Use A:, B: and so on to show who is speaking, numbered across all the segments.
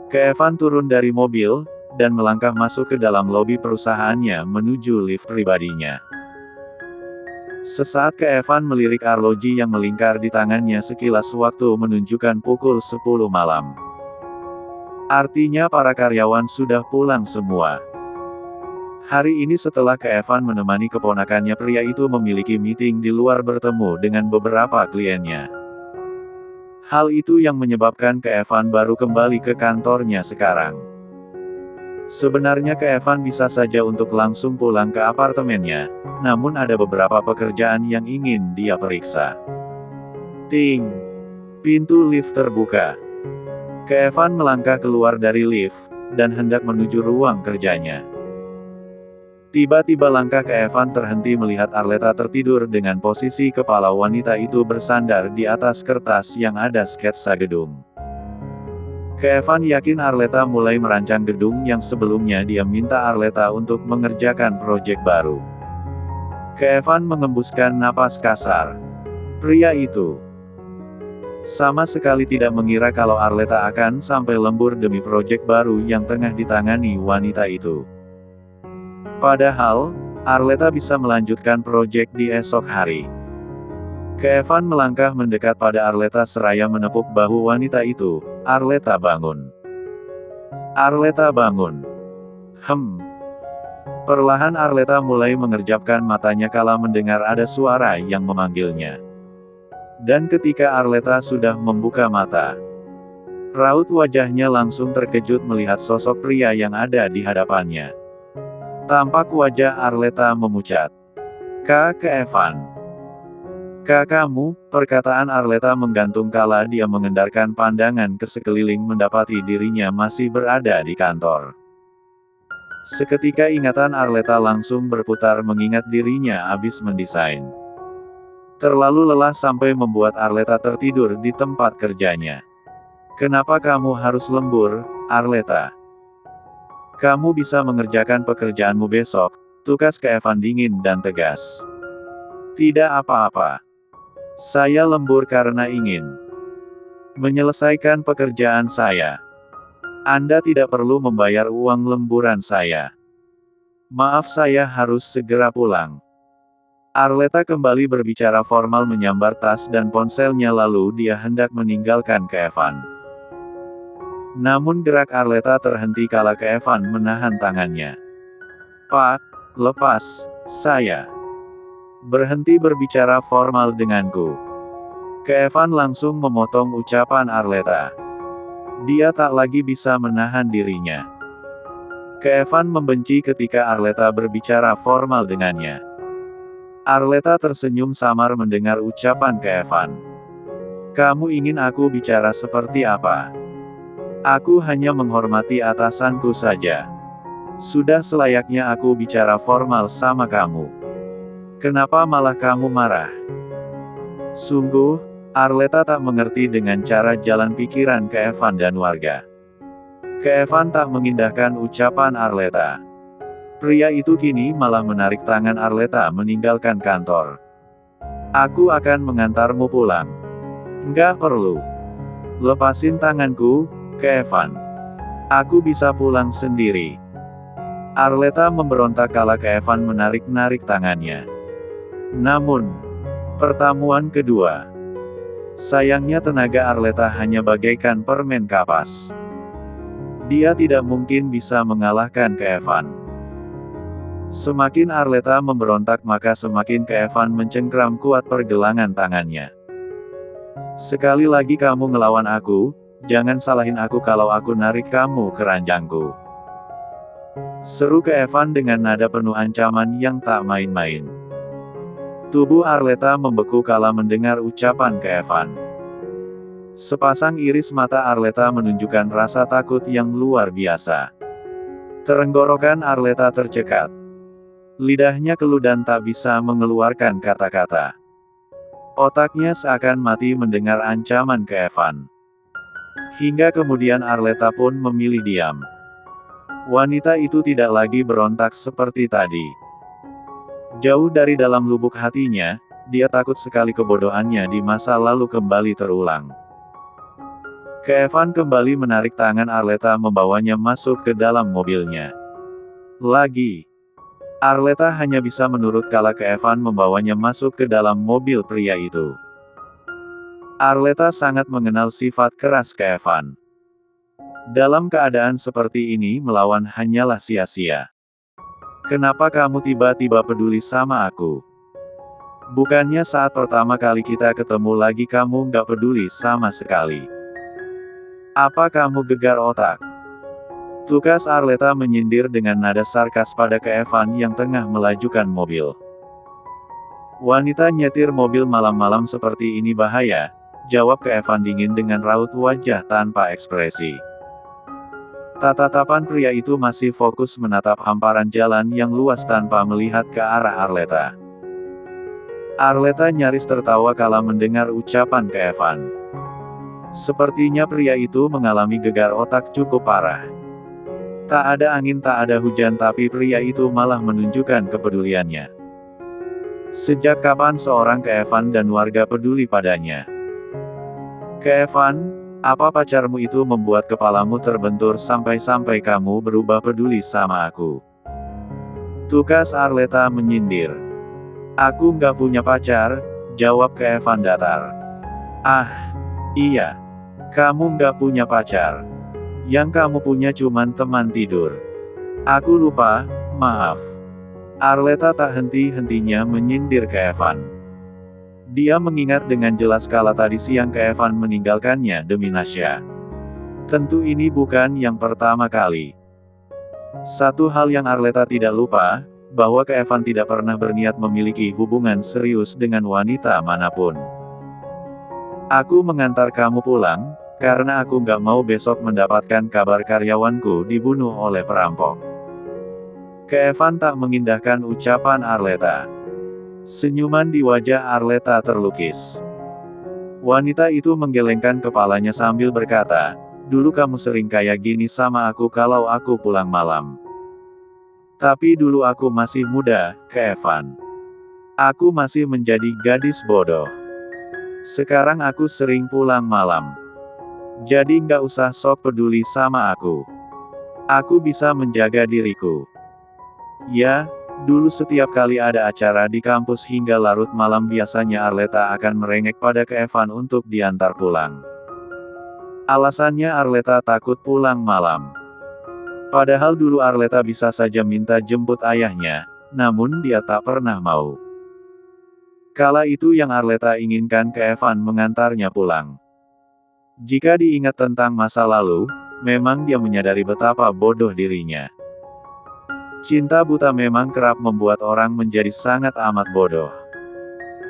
A: Kevan turun dari mobil, dan melangkah masuk ke dalam lobi perusahaannya menuju lift pribadinya. Sesaat Kevan melirik arloji yang melingkar di tangannya sekilas waktu menunjukkan pukul 10 malam. Artinya para karyawan sudah pulang semua. Hari ini setelah Kevan menemani keponakannya pria itu memiliki meeting di luar bertemu dengan beberapa kliennya. Hal itu yang menyebabkan Kevan baru kembali ke kantornya sekarang. Sebenarnya Kevan bisa saja untuk langsung pulang ke apartemennya, namun ada beberapa pekerjaan yang ingin dia periksa. Ting! Pintu lift terbuka. Kevan melangkah keluar dari lift, dan hendak menuju ruang kerjanya. Tiba-tiba langkah Kevan terhenti melihat Arleta tertidur dengan posisi kepala wanita itu bersandar di atas kertas yang ada sketsa gedung. Kevan yakin Arleta mulai merancang gedung yang sebelumnya dia minta Arleta untuk mengerjakan proyek baru. Kevan mengembuskan napas kasar. Pria itu sama sekali tidak mengira kalau Arleta akan sampai lembur demi proyek baru yang tengah ditangani wanita itu. Padahal, Arleta bisa melanjutkan proyek di esok hari. Kevan melangkah mendekat pada Arleta seraya menepuk bahu wanita itu. Arleta bangun. Arleta bangun. Perlahan Arleta mulai mengerjapkan matanya kala mendengar ada suara yang memanggilnya. Dan ketika Arleta sudah membuka mata, raut wajahnya langsung terkejut melihat sosok pria yang ada di hadapannya. Tampak wajah Arleta memucat. "Kak Kevan. Kak kamu," perkataan Arleta menggantung kala dia mengendarkan pandangan ke sekeliling mendapati dirinya masih berada di kantor. Seketika ingatan Arleta langsung berputar mengingat dirinya habis mendesain. Terlalu lelah sampai membuat Arleta tertidur di tempat kerjanya. "Kenapa kamu harus lembur, Arleta? Kamu bisa mengerjakan pekerjaanmu besok," tukas Kevan dingin dan tegas. "Tidak apa-apa. Saya lembur karena ingin menyelesaikan pekerjaan saya. Anda tidak perlu membayar uang lemburan saya. Maaf, saya harus segera pulang." Arleta kembali berbicara formal menyambar tas dan ponselnya lalu dia hendak meninggalkan Kevan. Namun gerak Arleta terhenti kala Kevan menahan tangannya. "Pak, lepas saya. Berhenti berbicara formal denganku." Kevan langsung memotong ucapan Arleta. Dia tak lagi bisa menahan dirinya. Kevan membenci ketika Arleta berbicara formal dengannya. Arleta tersenyum samar mendengar ucapan Kevan. "Kamu ingin aku bicara seperti apa? Aku hanya menghormati atasanku saja. Sudah selayaknya aku bicara formal sama kamu. Kenapa malah kamu marah?" Sungguh, Arleta tak mengerti dengan cara jalan pikiran Kevan dan warga. Kevan tak mengindahkan ucapan Arleta. Pria itu kini malah menarik tangan Arleta meninggalkan kantor. "Aku akan mengantarmu pulang." "Nggak perlu. Lepasin tanganku, Kevan. Aku bisa pulang sendiri." Arleta memberontak kala Kevan menarik-narik tangannya. Namun, pertemuan kedua. Sayangnya tenaga Arleta hanya bagaikan permen kapas. Dia tidak mungkin bisa mengalahkan Kevan. Semakin Arleta memberontak maka semakin Kevan mencengkram kuat pergelangan tangannya. "Sekali lagi kamu ngelawan aku, jangan salahin aku kalau aku narik kamu ke ranjangku," seru Kevan dengan nada penuh ancaman yang tak main-main. Tubuh Arleta membeku kala mendengar ucapan Kevan. Sepasang iris mata Arleta menunjukkan rasa takut yang luar biasa. Tenggorokan Arleta tercekat. Lidahnya keluh dan tak bisa mengeluarkan kata-kata. Otaknya seakan mati mendengar ancaman Kevan. Hingga kemudian Arleta pun memilih diam. Wanita itu tidak lagi berontak seperti tadi. Jauh dari dalam lubuk hatinya, dia takut sekali kebodohannya di masa lalu kembali terulang. Evan kembali menarik tangan Arleta membawanya masuk ke dalam mobilnya. Lagi. Arleta hanya bisa menurut kala Evan membawanya masuk ke dalam mobil pria itu. Arleta sangat mengenal sifat keras Evan. Dalam keadaan seperti ini melawan hanyalah sia-sia. Kenapa kamu tiba-tiba peduli sama aku? Bukannya saat pertama kali kita ketemu lagi kamu nggak peduli sama sekali. Apa kamu gegar otak? Tukas Arleta menyindir dengan nada sarkas pada Evan yang tengah melajukan mobil. Wanita nyetir mobil malam-malam seperti ini bahaya, jawab Evan dingin dengan raut wajah tanpa ekspresi. Tatapan pria itu masih fokus menatap hamparan jalan yang luas tanpa melihat ke arah Arleta. Arleta nyaris tertawa kala mendengar ucapan Evan. Sepertinya pria itu mengalami gegar otak cukup parah. Tak ada angin tak ada hujan tapi pria itu malah menunjukkan kepeduliannya. Sejak kapan seorang Evan dan warga peduli padanya? Evan, apa pacarmu itu membuat kepalamu terbentur sampai-sampai kamu berubah peduli sama aku? Tukas Arleta menyindir. Aku nggak punya pacar, jawab Evan datar. Ah, iya. Kamu nggak punya pacar. Yang kamu punya cuman teman tidur. Aku lupa, maaf. Arleta tak henti-hentinya menyindir Evan. Dia mengingat dengan jelas kala tadi siang Evan meninggalkannya demi Nasya. Tentu ini bukan yang pertama kali. Satu hal yang Arleta tidak lupa, bahwa Evan tidak pernah berniat memiliki hubungan serius dengan wanita manapun. Aku mengantar kamu pulang, karena aku nggak mau besok mendapatkan kabar karyawanku dibunuh oleh perampok. Evan tak mengindahkan ucapan Arleta. Senyuman di wajah Arleta terlukis. Wanita itu menggelengkan kepalanya sambil berkata, dulu kamu sering kayak gini sama aku kalau aku pulang malam. Tapi dulu aku masih muda, Evan. Aku masih menjadi gadis bodoh. Sekarang aku sering pulang malam. Jadi nggak usah sok peduli sama aku. Aku bisa menjaga diriku. Ya, dulu setiap kali ada acara di kampus hingga larut malam biasanya Arleta akan merengek pada Evan untuk diantar pulang. Alasannya Arleta takut pulang malam. Padahal dulu Arleta bisa saja minta jemput ayahnya, namun dia tak pernah mau. Kala itu yang Arleta inginkan Evan mengantarnya pulang. Jika diingat tentang masa lalu, memang dia menyadari betapa bodoh dirinya. Cinta buta memang kerap membuat orang menjadi sangat amat bodoh.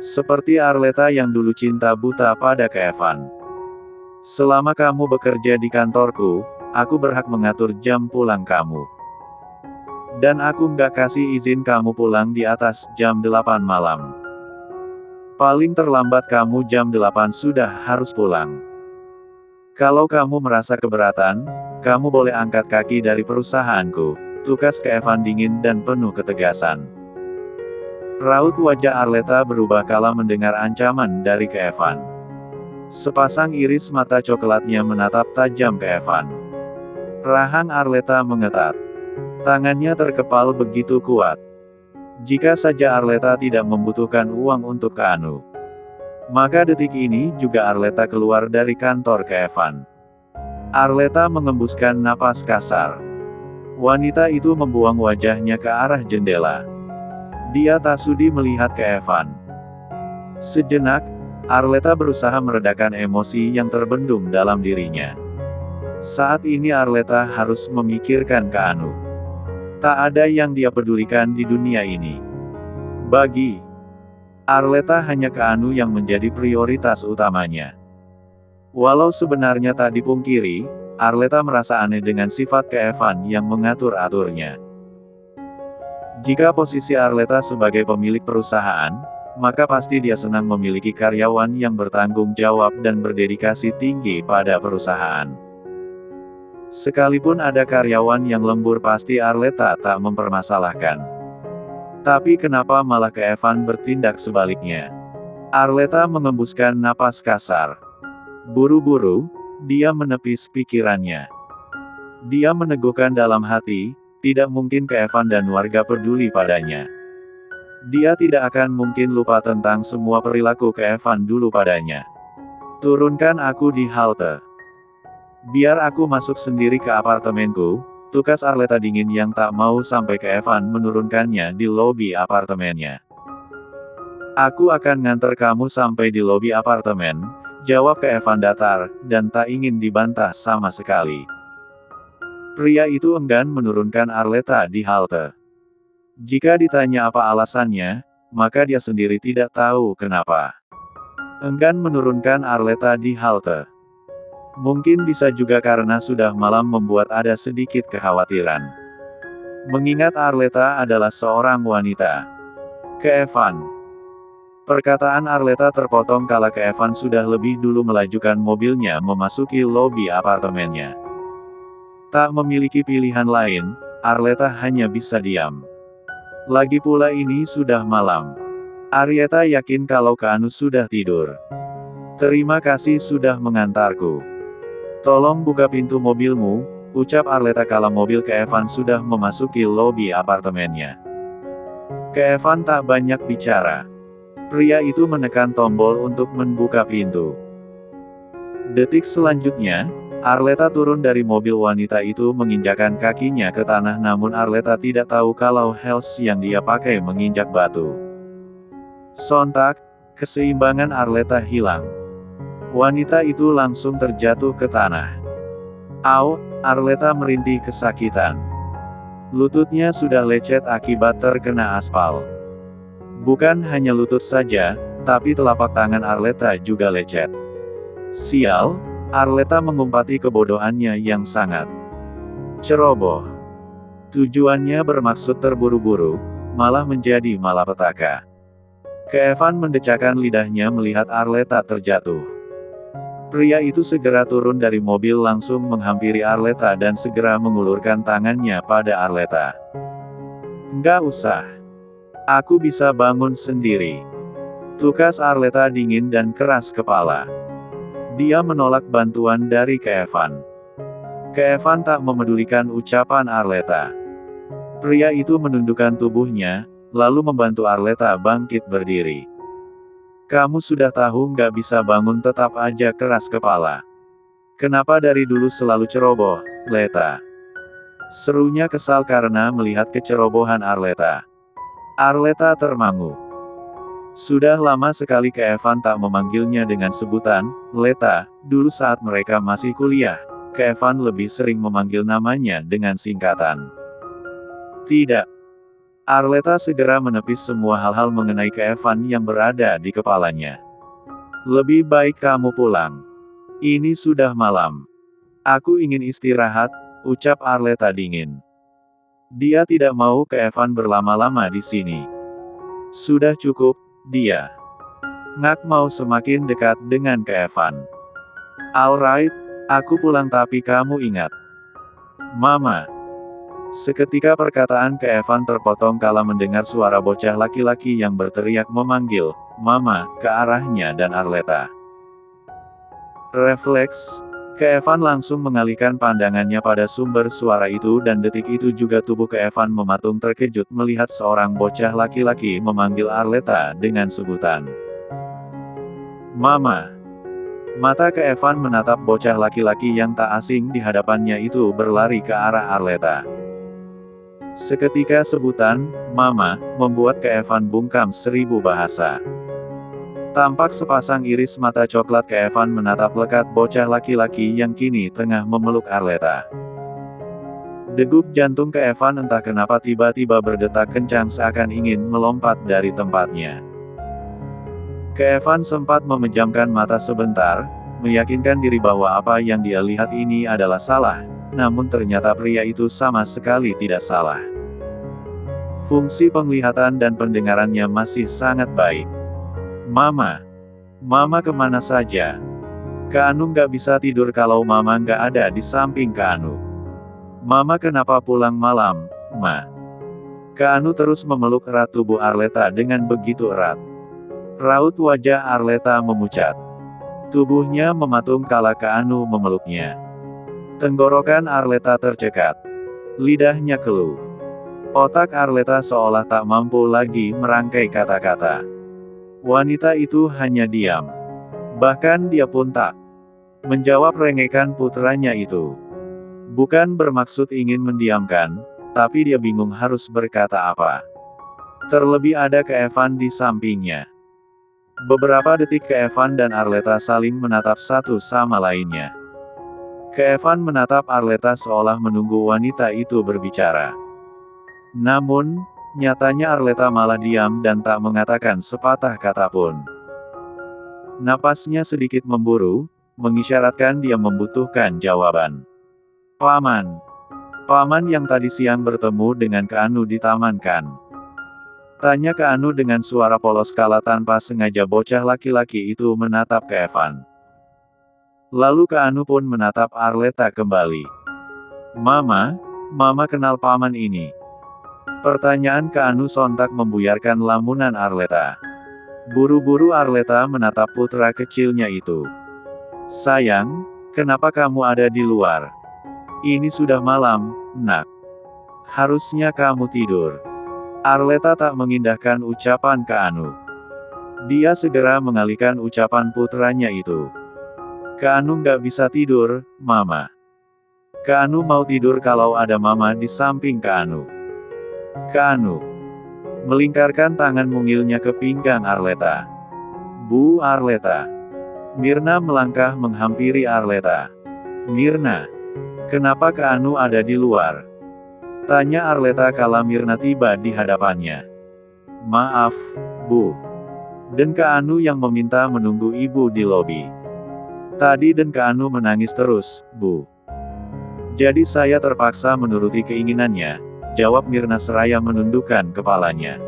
A: Seperti Arleta yang dulu cinta buta pada Evan. Selama kamu bekerja di kantorku, aku berhak mengatur jam pulang kamu. Dan aku nggak kasih izin kamu pulang di atas jam 8 malam. Paling terlambat kamu jam 8 sudah harus pulang. Kalau kamu merasa keberatan, kamu boleh angkat kaki dari perusahaanku, tukas Evan dingin dan penuh ketegasan. Raut wajah Arleta berubah kala mendengar ancaman dari Evan. Sepasang iris mata coklatnya menatap tajam Evan. Rahang Arleta mengetat. Tangannya terkepal begitu kuat. Jika saja Arleta tidak membutuhkan uang untuk ke Anu, maka detik ini juga Arleta keluar dari kantor Evan. Arleta mengembuskan napas kasar. Wanita itu membuang wajahnya ke arah jendela. Dia tak sudi melihat Evan. Sejenak, Arleta berusaha meredakan emosi yang terbendung dalam dirinya. Saat ini Arleta harus memikirkan ke Anu. Tak ada yang dia pedulikan di dunia ini. Bagi Arleta hanya ke Anu yang menjadi prioritas utamanya. Walau sebenarnya tak dipungkiri, Arleta merasa aneh dengan sifat Evan yang mengatur-aturnya. Jika posisi Arleta sebagai pemilik perusahaan, maka pasti dia senang memiliki karyawan yang bertanggung jawab dan berdedikasi tinggi pada perusahaan. Sekalipun ada karyawan yang lembur pasti Arleta tak mempermasalahkan. Tapi kenapa malah Evan bertindak sebaliknya? Arleta mengembuskan napas kasar. Buru-buru, Dia menepis pikirannya. Dia meneguhkan dalam hati, tidak mungkin Evan dan warga peduli padanya. Dia tidak akan mungkin lupa tentang semua perilaku Evan dulu padanya. Turunkan aku di halte. Biar aku masuk sendiri ke apartemenku, tukas Arleta dingin yang tak mau sampai Evan menurunkannya di lobi apartemennya. Aku akan nganter kamu sampai di lobi apartemen, jawab Evan datar, dan tak ingin dibantah sama sekali. Pria itu enggan menurunkan Arleta di halte. Jika ditanya apa alasannya, maka dia sendiri tidak tahu kenapa. Enggan menurunkan Arleta di halte. Mungkin bisa juga karena sudah malam membuat ada sedikit kekhawatiran. Mengingat Arleta adalah seorang wanita. Evan. Perkataan Arleta terpotong kala Evan sudah lebih dulu melajukan mobilnya memasuki lobi apartemennya. Tak memiliki pilihan lain, Arleta hanya bisa diam. Lagi pula ini sudah malam. Arleta yakin kalau Keanu sudah tidur. Terima kasih sudah mengantarku. Tolong buka pintu mobilmu, ucap Arleta kala mobil Evan sudah memasuki lobi apartemennya. Evan tak banyak bicara. Pria itu menekan tombol untuk membuka pintu. Detik selanjutnya, Arleta turun dari mobil wanita itu menginjakkan kakinya ke tanah, namun Arleta tidak tahu kalau heels yang dia pakai menginjak batu. Sontak, keseimbangan Arleta hilang. Wanita itu langsung terjatuh ke tanah. Au, Arleta merintih kesakitan. Lututnya sudah lecet akibat terkena aspal. Bukan hanya lutut saja, tapi telapak tangan Arleta juga lecet. Sial, Arleta mengumpati kebodohannya yang sangat ceroboh. Tujuannya bermaksud terburu-buru, malah menjadi malapetaka. Evan mendecakkan lidahnya melihat Arleta terjatuh. Pria itu segera turun dari mobil langsung menghampiri Arleta dan segera mengulurkan tangannya pada Arleta. Nggak usah. Aku bisa bangun sendiri. Tukas Arleta dingin dan keras kepala. Dia menolak bantuan dari Evan. Evan tak memedulikan ucapan Arleta. Pria itu menundukkan tubuhnya, lalu membantu Arleta bangkit berdiri. Kamu sudah tahu nggak bisa bangun tetap aja keras kepala. Kenapa dari dulu selalu ceroboh, Leta? Serunya kesal karena melihat kecerobohan Arleta. Arleta termangu. Sudah lama sekali Evan tak memanggilnya dengan sebutan Leta. Dulu saat mereka masih kuliah, Evan lebih sering memanggil namanya dengan singkatan. Tidak. Arleta segera menepis semua hal-hal mengenai Evan yang berada di kepalanya. Lebih baik kamu pulang. Ini sudah malam. Aku ingin istirahat, ucap Arleta dingin. Dia tidak mau Evan berlama-lama di sini. Sudah cukup. Dia ngak mau semakin dekat dengan Evan. Alright, aku pulang tapi kamu ingat. Mama. Seketika perkataan Evan terpotong kala mendengar suara bocah laki-laki yang berteriak memanggil Mama ke arahnya dan Arleta. Refleks, Evan langsung mengalihkan pandangannya pada sumber suara itu dan detik itu juga tubuh Evan mematung terkejut melihat seorang bocah laki-laki memanggil Arleta dengan sebutan Mama. Mata Evan menatap bocah laki-laki yang tak asing di hadapannya itu berlari ke arah Arleta. Seketika sebutan Mama membuat Evan bungkam 1000 bahasa. Tampak sepasang iris mata coklat Evan menatap lekat bocah laki-laki yang kini tengah memeluk Arleta. Degup jantung Evan entah kenapa tiba-tiba berdetak kencang seakan ingin melompat dari tempatnya. Evan sempat memejamkan mata sebentar, meyakinkan diri bahwa apa yang dia lihat ini adalah salah, namun ternyata pria itu sama sekali tidak salah. Fungsi penglihatan dan pendengarannya masih sangat baik. Mama. Mama kemana saja? Keanu nggak bisa tidur kalau Mama nggak ada di samping Keanu. Mama kenapa pulang malam, Ma? Keanu terus memeluk erat tubuh Arleta dengan begitu erat. Raut wajah Arleta memucat. Tubuhnya mematung kala Keanu memeluknya. Tenggorokan Arleta tercekat. Lidahnya keluh. Otak Arleta seolah tak mampu lagi merangkai kata-kata. Wanita itu hanya diam. Bahkan dia pun tak menjawab rengekan putranya itu. Bukan bermaksud ingin mendiamkan, tapi dia bingung harus berkata apa. Terlebih ada Keevan di sampingnya. Beberapa detik Keevan dan Arleta saling menatap satu sama lainnya. Keevan menatap Arleta seolah menunggu wanita itu berbicara. Namun, nyatanya Arleta malah diam dan tak mengatakan sepatah kata pun. Napasnya sedikit memburu, mengisyaratkan dia membutuhkan jawaban. Paman. Paman yang tadi siang bertemu dengan Keanu di taman kan? Tanya Keanu dengan suara polos kala tanpa sengaja bocah laki-laki itu menatap Keevan. Lalu Keanu pun menatap Arleta kembali. Mama kenal paman ini. Pertanyaan Keanu sontak membuyarkan lamunan Arleta. Buru-buru Arleta menatap putra kecilnya itu. Sayang, kenapa kamu ada di luar? Ini sudah malam, nak. Harusnya kamu tidur. Arleta tak mengindahkan ucapan Keanu. Dia segera mengalihkan ucapan putranya itu. Keanu nggak bisa tidur, Mama. Keanu mau tidur kalau ada Mama di samping Keanu. Keanu melingkarkan tangan mungilnya ke pinggang Arleta. Bu Arleta. Mirna melangkah menghampiri Arleta. Mirna. Kenapa Keanu ada di luar? Tanya Arleta kala Mirna tiba di hadapannya. Maaf, Bu. Dan Keanu yang meminta menunggu ibu di lobi. Tadi dan Keanu menangis terus, Bu. Jadi saya terpaksa menuruti keinginannya, jawab Mirna seraya menundukkan kepalanya.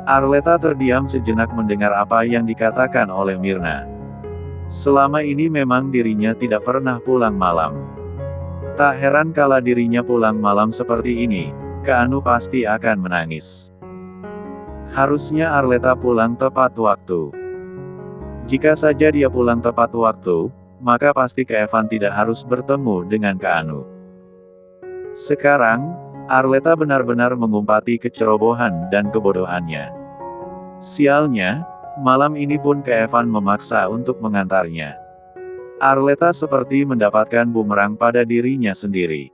A: Arleta terdiam sejenak mendengar apa yang dikatakan oleh Mirna. Selama ini memang dirinya tidak pernah pulang malam. Tak heran kala dirinya pulang malam seperti ini, Keanu pasti akan menangis. Harusnya Arleta pulang tepat waktu. Jika saja dia pulang tepat waktu, maka pasti Keevan tidak harus bertemu dengan Keanu. Sekarang, Arleta benar-benar mengumpati kecerobohan dan kebodohannya. Sialnya, malam ini pun Keevan memaksa untuk mengantarnya. Arleta seperti mendapatkan bumerang pada dirinya sendiri.